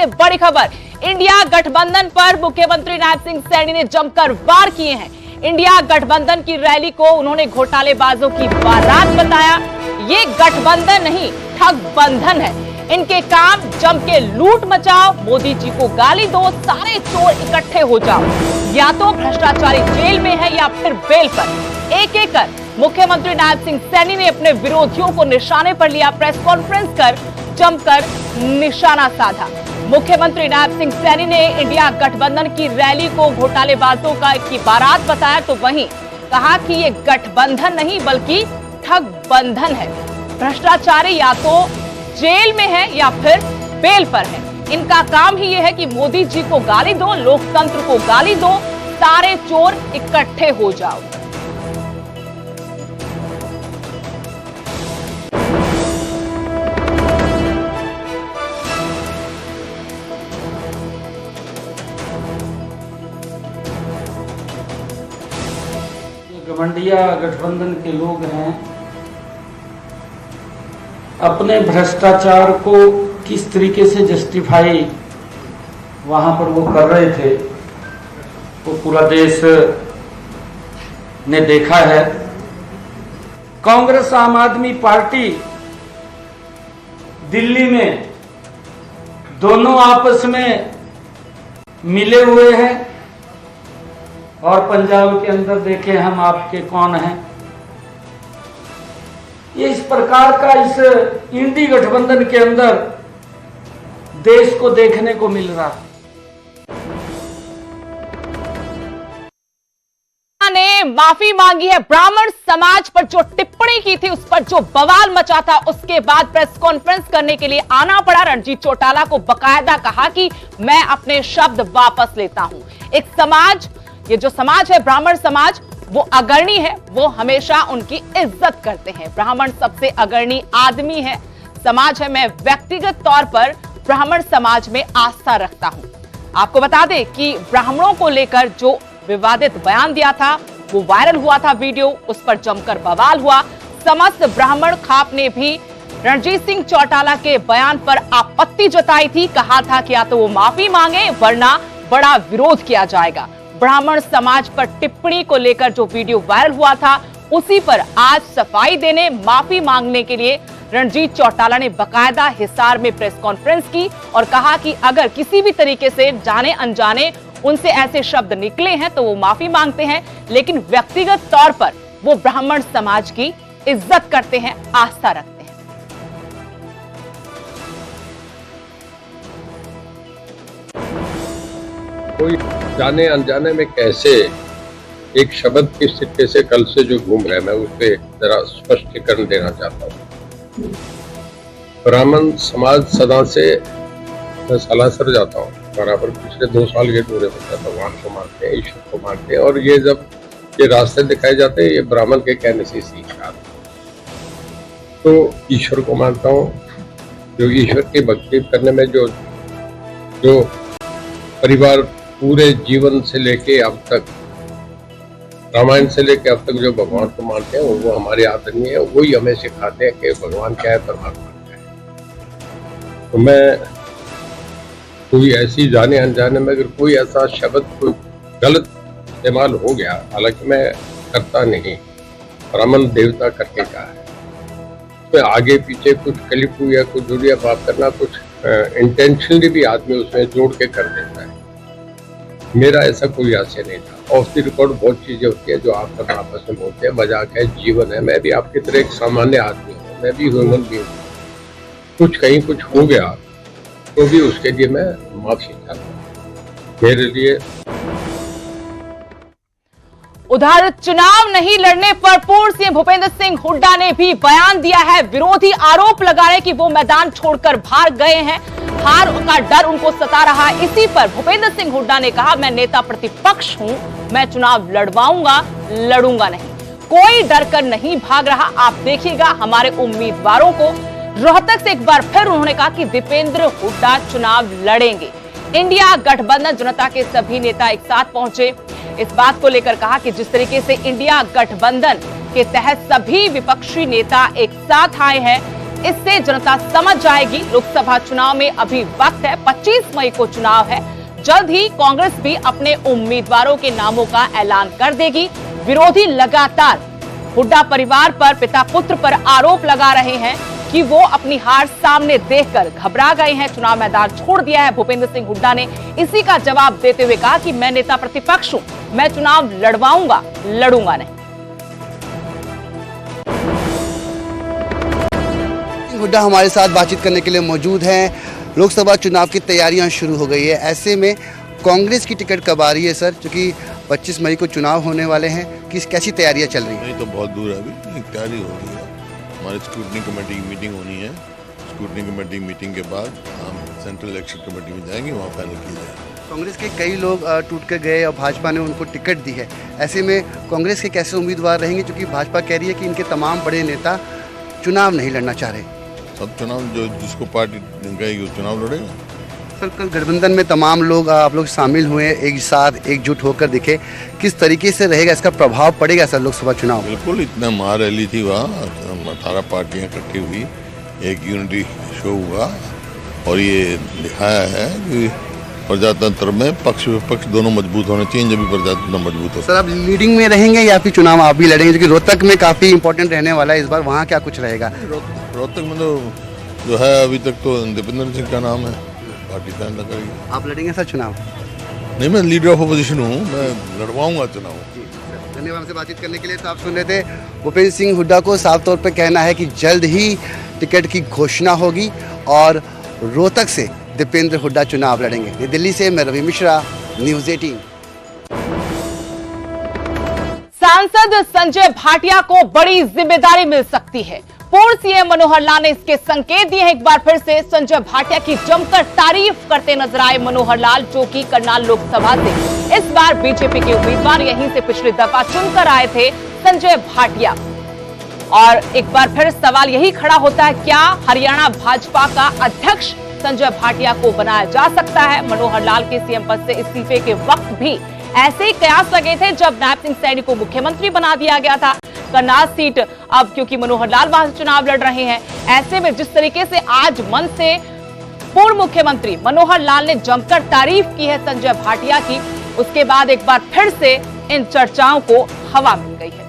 से बड़ी खबर, इंडिया गठबंधन पर मुख्यमंत्री नायब सिंह सैनी ने जमकर वार किए हैं। इंडिया गठबंधन की रैली को उन्होंने घोटालेबाजों की बारात बताया। ये गठबंधन नहीं, ठग बंधन है। इनके काम जम के लूट मचाओ, मोदी जी को गाली दो, सारे चोर इकट्ठे हो जाओ। या तो भ्रष्टाचारी जेल में है या फिर बेल पर। एक एक कर मुख्यमंत्री नायब सिंह सैनी ने अपने विरोधियों को निशाने पर लिया। प्रेस कॉन्फ्रेंस कर जमकर निशाना साधा। मुख्यमंत्री नायब सिंह सैनी ने इंडिया गठबंधन की रैली को घोटालेबाजों की बारात बताया, तो वहीं कहा कि ये गठबंधन नहीं बल्कि ठग बंधन है। भ्रष्टाचारी या तो जेल में है या फिर बेल पर है। इनका काम ही यह है कि मोदी जी को गाली दो, लोकतंत्र को गाली दो, सारे चोर इकट्ठे हो जाओ। गठबंधिया गठबंधन के लोग हैं, अपने भ्रष्टाचार को किस तरीके से जस्टिफाई वहां पर वो कर रहे थे, वो पूरा देश ने देखा है। कांग्रेस आम आदमी पार्टी दिल्ली में दोनों आपस में मिले हुए हैं और पंजाब के अंदर देखें हम आपके कौन हैं। ये इस प्रकार का इस इंडी गठबंधन के अंदर देश को देखने को मिल रहा है। ने माफी मांगी है। ब्राह्मण समाज पर जो टिप्पणी की थी, उस पर जो बवाल मचा था, उसके बाद प्रेस कॉन्फ्रेंस करने के लिए आना पड़ा। रणजीत चौटाला को बकायदा कहा कि मैं अपने शब्द वापस लेता हूं। एक समाज, ये जो समाज है ब्राह्मण समाज, वो अग्रणी है, वो हमेशा उनकी इज्जत करते हैं। ब्राह्मण सबसे अग्रणी आदमी है, समाज है। मैं व्यक्तिगत तौर पर ब्राह्मण समाज में आस्था रखता हूं। आपको बता दें कि ब्राह्मणों को लेकर जो विवादित बयान दिया था, वो वायरल हुआ था वीडियो, उस पर जमकर बवाल हुआ। समस्त ब्राह्मण खाप ने भी रणजीत सिंह चौटाला के बयान पर आपत्ति जताई थी। कहा था कि या तो वो माफी मांगे वरना बड़ा विरोध किया जाएगा। ब्राह्मण समाज पर टिप्पणी को लेकर जो वीडियो वायरल हुआ था, उसी पर आज सफाई देने, माफी मांगने के लिए रणजीत चौटाला ने बकायदा हिसार में प्रेस कॉन्फ्रेंस की और कहा कि अगर किसी भी तरीके से जाने अनजाने उनसे ऐसे शब्द निकले हैं तो वो माफी मांगते हैं, लेकिन व्यक्तिगत तौर पर वो ब्राह्मण समाज की इज्जत करते हैं, आस्था रखते हैं। कोई जाने अनजाने में कैसे एक शब्द किस तरीके से कल से जो घूम रहे हैं, मैं उस पर जरा स्पष्टीकरण देना चाहता हूँ। ब्राह्मण समाज सदा से मैं सलासर जाता हूँ, बराबर पिछले 2 साल के दौरे पर भगवान को मानते हैं, ईश्वर को मानते हैं, और ये जब ये रास्ते दिखाए जाते हैं, ये ब्राह्मण के कहने से सीख रहा। तो ईश्वर को मानता हूँ, जो ईश्वर की भक्ति करने में जो परिवार पूरे जीवन से लेके अब तक, रामायण से लेके अब तक जो भगवान को मानते हैं, वो हमारे आदरणीय है। वही हमें सिखाते हैं कि भगवान क्या है, परमात्मा क्या है। तो मैं कोई ऐसी जाने अनजाने में अगर कोई ऐसा शब्द कोई गलत इस्तेमाल हो गया, हालांकि मैं करता नहीं, ब्राह्मण देवता करके कहा है, उसमें आगे पीछे कुछ कलिपू या कुछ जुड़िया बात करना, कुछ इंटेंशनली भी आदमी उसमें जोड़ के कर देता है। मेरा ऐसा कोई आशय नहीं था। ऑफ द रिकॉर्ड बहुत चीजें होती है जो आप सब आपस में बोलते हैं, मजाक है, जीवन है। मैं भी आपकी तरह एक सामान्य आदमी हूँ, मैं भी ह्यूमन बीइंग हूँ। कुछ कहीं कुछ हो गया तो भी उसके लिए मैं माफी चाहता हूँ। मेरे लिए उधर चुनाव नहीं लड़ने पर पूर्व सीएम भूपेंद्र सिंह हुड्डा ने भी बयान दिया है। विरोधी आरोप लगा रहे कि वो मैदान छोड़कर भाग गए हैं, हार का डर उनको सता रहा है। इसी पर भूपेंद्र सिंह हुड्डा ने कहा, मैं नेता प्रतिपक्ष हूं, मैं चुनाव लड़वाऊंगा, लड़ूंगा नहीं, कोई डर कर नहीं भाग रहा। आप देखिएगा हमारे उम्मीदवारों को। रोहतक से एक बार फिर उन्होंने कहा कि दीपेंद्र हुड्डा चुनाव लड़ेंगे। इंडिया गठबंधन जनता के सभी नेता एक साथ पहुंचे। इस बात को लेकर कहा कि जिस तरीके से इंडिया गठबंधन के तहत सभी विपक्षी नेता एक साथ आए हैं, इससे जनता समझ जाएगी। लोकसभा चुनाव में अभी वक्त है, 25 मई को चुनाव है। जल्द ही कांग्रेस भी अपने उम्मीदवारों के नामों का ऐलान कर देगी। विरोधी लगातार हुड्डा परिवार पर, पिता पुत्र पर आरोप लगा रहे हैं कि वो अपनी हार सामने देखकर घबरा गए हैं, चुनाव मैदान छोड़ दिया है। भूपेंद्र सिंह हुड्डा ने इसी का जवाब देते हुए कहा कि मैं नेता प्रतिपक्ष हूं, मैं चुनाव लड़वाऊंगा, लड़ूंगा नहीं। हुड्डा हमारे साथ बातचीत करने के लिए मौजूद हैं। लोकसभा चुनाव की तैयारियां शुरू हो गई है, ऐसे में कांग्रेस की टिकट कब आ रही है सर? क्योंकि 25 मई को चुनाव होने वाले हैं, कैसी तैयारियां चल रही हैं? नहीं तो बहुत दूर है, अभी तैयारी हो रही है। हमारी स्क्रूटनी कमेटी की मीटिंग होनी है। स्क्रूटनी कमेटी मीटिंग के बाद हम सेंट्रल इलेक्शन कमेटी में जाएंगे, वहाँ फाइनल किया जाएगा। कांग्रेस के कई लोग टूट कर गए और भाजपा ने उनको टिकट दी है, ऐसे में कांग्रेस के कैसे उम्मीदवार रहेंगे? क्योंकि भाजपा कह रही है कि इनके तमाम बड़े नेता चुनाव नहीं लड़ना चाह रहे। सब चुनाव जो जिसको पार्टी कहेगी वो चुनाव लड़ेगा। सर, कल गठबंधन में तमाम लोग आप लोग शामिल हुए, एक साथ एकजुट होकर दिखे, किस तरीके से रहेगा, इसका प्रभाव पड़ेगा सर लोकसभा चुनाव? बिल्कुल, इतना मार रैली थी वहाँ, 18 पार्टियाँ इकट्ठी हुई, एक यूनिटी शो हुआ और ये दिखाया है कि प्रजातंत्र में पक्ष विपक्ष दोनों मजबूत होने चाहिए, जब भी प्रजातंत्र मजबूत हो। सर, आप लीडिंग में रहेंगे या फिर चुनाव आप भी लड़ेंगे? क्योंकि रोहतक में काफी इंपॉर्टेंट रहने वाला है इस बार, वहाँ क्या कुछ रहेगा? रोहतक में तो जो है अभी तक तो दीपेंद्र सिंह का नाम है, पार्टी फैसला करेगी। आप लड़ेंगे सर चुनाव? नहीं, मैं लीडर ऑफ अपोजिशन हूँ, मैं लड़वाऊंगा चुनाव। धन्यवाद हमसे बातचीत करने के लिए। तो आप सुन रहे थे भूपेंद्र सिंह हुड्डा को साफ तौर पर कहना है कि जल्द ही टिकट की घोषणा होगी और रोहतक से दीपेंद्र हुड्डा चुनाव लड़ेंगे। ये दिल्ली से मैं रवि मिश्रा, न्यूज़ 18। सांसद संजय भाटिया को बड़ी जिम्मेदारी मिल सकती है। पूर्व सीएम मनोहर लाल ने इसके संकेत दिए हैं। एक बार फिर से संजय भाटिया की जमकर तारीफ करते नजर आए मनोहर लाल, जो कि करनाल लोकसभा से इस बार बीजेपी के उम्मीदवार, यहीं से पिछली दफा चुनकर आए थे संजय भाटिया। और एक बार फिर सवाल यही खड़ा होता है, क्या हरियाणा भाजपा का अध्यक्ष संजय भाटिया को बनाया जा सकता है? मनोहर लाल के सीएम पद से इस्तीफे के वक्त भी ऐसे ही कयास लगे थे जब नायब सिंह सैनी को मुख्यमंत्री बना दिया गया था। करनाल सीट अब क्योंकि मनोहर लाल वहां से चुनाव लड़ रहे हैं, ऐसे में जिस तरीके से आज मन से पूर्व मुख्यमंत्री मनोहर लाल ने जमकर तारीफ की है संजय भाटिया की, उसके बाद एक बार फिर से इन चर्चाओं को हवा मिल गई है।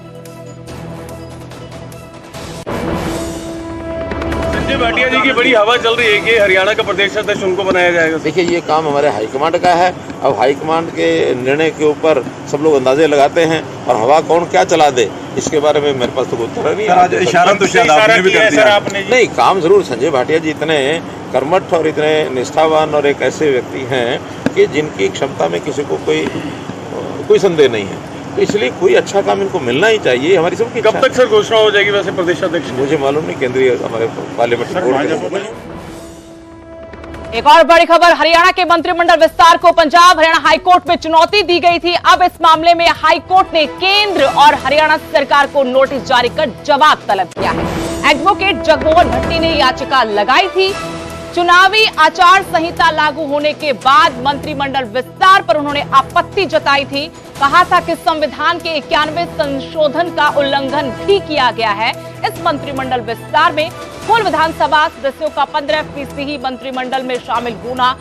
संजय भाटिया जी की बड़ी हवा चल रही है कि हरियाणा का प्रदेश अध्यक्ष उनको बनाया जाएगा। देखिए, ये काम हमारे हाईकमांड का है। अब हाईकमांड के निर्णय के ऊपर सब लोग अंदाजे लगाते हैं और हवा कौन क्या चला दे, इसके बारे में मेरे पास तो कोई उत्तर नहीं है। इशारा तो शायद आपने भी कर दिया। नहीं, काम जरूर संजय भाटिया जी इतने कर्मठ और इतने निष्ठावान और एक ऐसे व्यक्ति हैं कि जिनकी क्षमता में किसी को कोई संदेह नहीं है, तो इसलिए कोई अच्छा काम इनको मिलना ही चाहिए, हमारी सबकी। कब तक सर घोषणा हो जाएगी वैसे प्रदेश अध्यक्ष? मुझे मालूम नहीं, केंद्रीय हमारे पार्लियामेंट्री बोर्ड। एक और बड़ी खबर, हरियाणा के मंत्रिमंडल विस्तार को पंजाब हरियाणा हाईकोर्ट में चुनौती दी गई थी। अब इस मामले में हाईकोर्ट ने केंद्र और हरियाणा सरकार को नोटिस जारी कर जवाब तलब किया है। एडवोकेट जगमोहन भट्टी ने याचिका लगाई थी। चुनावी आचार संहिता लागू होने के बाद मंत्रिमंडल विस्तार पर उन्होंने आपत्ति जताई थी। कहा था कि संविधान के 91 संशोधन का उल्लंघन भी किया गया है। इस मंत्रिमंडल विस्तार में कुल विधानसभा सदस्यों का 15% ही मंत्रिमंडल में शामिल होना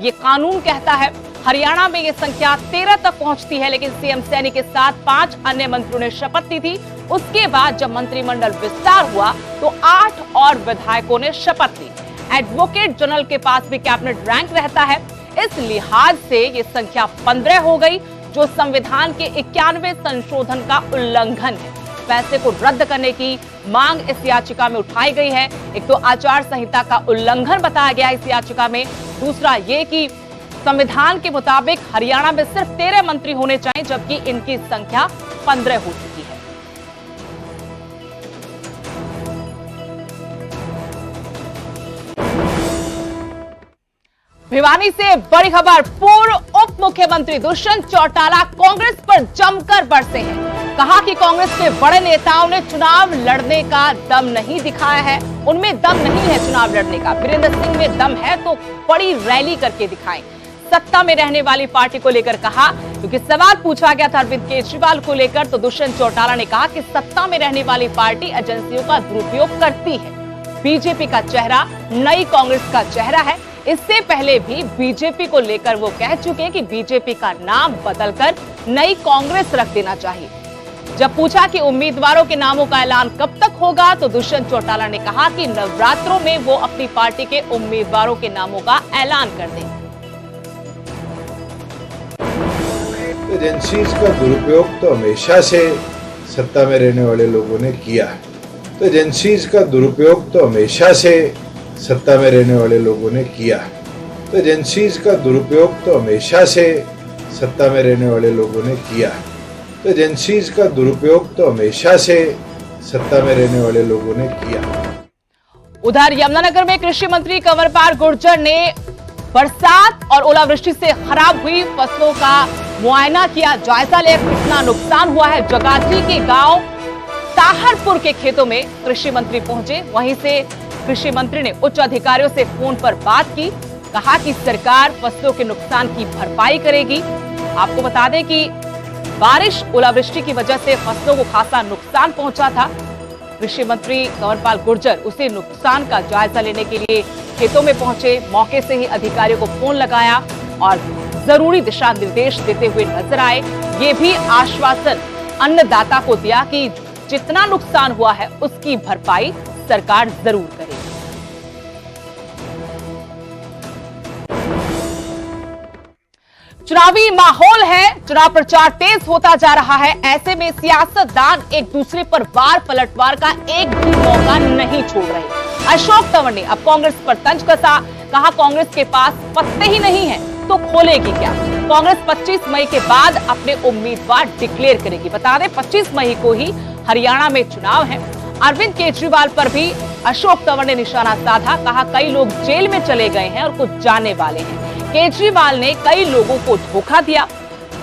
ये कानून कहता है। हरियाणा में ये संख्या 13 तक पहुंचती है, लेकिन सीएम सैनी के साथ 5 अन्य मंत्रियों ने शपथ ली थी। उसके बाद जब मंत्रिमंडल विस्तार हुआ तो 8 और विधायकों ने शपथ ली। एडवोकेट जनरल के पास भी कैबिनेट रैंक रहता है, इस लिहाज से ये संख्या 15 हो गई, जो संविधान के 91 संशोधन का उल्लंघन है। फैसले को रद्द करने की मांग इस याचिका में उठाई गई है। एक तो आचार संहिता का उल्लंघन बताया गया इस याचिका में, दूसरा ये कि संविधान के मुताबिक हरियाणा में सिर्फ 13 मंत्री होने चाहिए, जबकि इनकी संख्या 15 हो चुकी है। भिवानी से बड़ी खबर, पूर्व उप मुख्यमंत्री दुष्यंत चौटाला कांग्रेस पर जमकर बरसे हैं। कहा कि कांग्रेस के बड़े नेताओं ने चुनाव लड़ने का दम नहीं दिखाया है, उनमें दम नहीं है चुनाव लड़ने का। वीरेंद्र सिंह में दम है तो बड़ी रैली करके दिखाएं। सत्ता में रहने वाली पार्टी को लेकर कहा, क्योंकि सवाल पूछा गया था अरविंद केजरीवाल को लेकर, तो दुष्यंत चौटाला ने कहा कि सत्ता में रहने वाली पार्टी एजेंसियों का दुरुपयोग करती है। बीजेपी का चेहरा नई कांग्रेस का चेहरा है। इससे पहले भी बीजेपी को लेकर वो कह चुके हैं कि बीजेपी का नाम बदलकर नई कांग्रेस रख देना चाहिए। जब पूछा कि उम्मीदवारों के नामों का ऐलान कब तक होगा, तो दुष्यंत चौटाला ने कहा कि नवरात्रों में वो अपनी पार्टी के उम्मीदवारों के नामों का ऐलान कर देंगे। एजेंसीज का दुरुपयोग तो हमेशा से सत्ता में रहने वाले लोगों ने किया है। तो एजेंसीज का दुरुपयोग तो हमेशा से सत्ता में रहने वाले लोगों ने किया है। तो एजेंसीज का दुरुपयोग तो हमेशा से सत्ता में रहने वाले लोगों ने किया है। तो एजेंसीज का दुरुपयोग तो हमेशा से सत्ता में रहने वाले लोगों ने किया। उधर यमुनानगर में कृषि मंत्री कंवरपाल गुर्जर ने बरसात और ओलावृष्टि से खराब हुई फसलों का मुआयना किया, जायजा लिया कितना नुकसान हुआ है। जगाती के गांव ताहरपुर के खेतों में कृषि मंत्री पहुंचे, वहीं से कृषि मंत्री ने उच्च अधिकारियों से फोन पर बात की, कहा कि सरकार फसलों के नुकसान की भरपाई करेगी। आपको बता दें कि बारिश ओलावृष्टि की वजह से फसलों को खासा नुकसान पहुंचा था। कृषि मंत्री कंवरपाल गुर्जर उसी नुकसान का जायजा लेने के लिए खेतों में पहुंचे, मौके से ही अधिकारियों को फोन लगाया और जरूरी दिशा निर्देश देते हुए नजर आए। ये भी आश्वासन अन्नदाता को दिया कि जितना नुकसान हुआ है उसकी भरपाई सरकार जरूर करेगी। चुनावी माहौल है, चुनाव प्रचार तेज होता जा रहा है। ऐसे में सियासतदान एक दूसरे पर वार पलटवार का एक भी मौका नहीं छोड़ रहे। अशोक तंवर ने अब कांग्रेस पर तंज कसा, कहा कांग्रेस के पास पत्ते ही नहीं है तो खोलेगी क्या। कांग्रेस 25 मई के बाद अपने उम्मीदवार डिक्लेयर करेगी। बता दें 25 मई को ही हरियाणा में चुनाव है। अरविंद केजरीवाल पर भी अशोक तंवर ने निशाना साधा, कहा कई लोग जेल में चले गए हैं और कुछ जाने वाले हैं। केजरीवाल ने कई लोगों को धोखा दिया,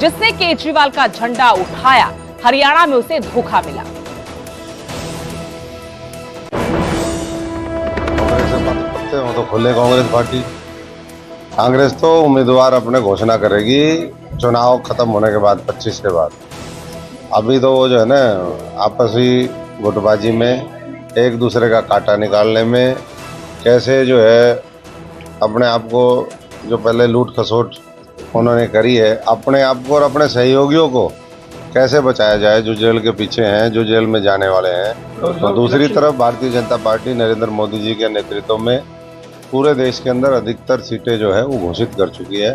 जिसने केजरीवाल का झंडा उठाया हरियाणा में उसे धोखा मिला। वो तो खुले कांग्रेस पार्टी, कांग्रेस तो उम्मीदवार अपने घोषणा करेगी चुनाव खत्म होने के बाद 25 के बाद। अभी तो वो जो है ना आपसी गुटबाजी में एक दूसरे का कांटा निकालने में कैसे जो है अपने आप को जो पहले लूट खसोट उन्होंने करी है, अपने आप को और अपने सहयोगियों को कैसे बचाया जाए जो जेल के पीछे हैं, जो जेल में जाने वाले हैं। तो दूसरी तरफ भारतीय जनता पार्टी नरेंद्र मोदी जी के नेतृत्व में पूरे देश के अंदर अधिकतर सीटें जो है वो घोषित कर चुकी है।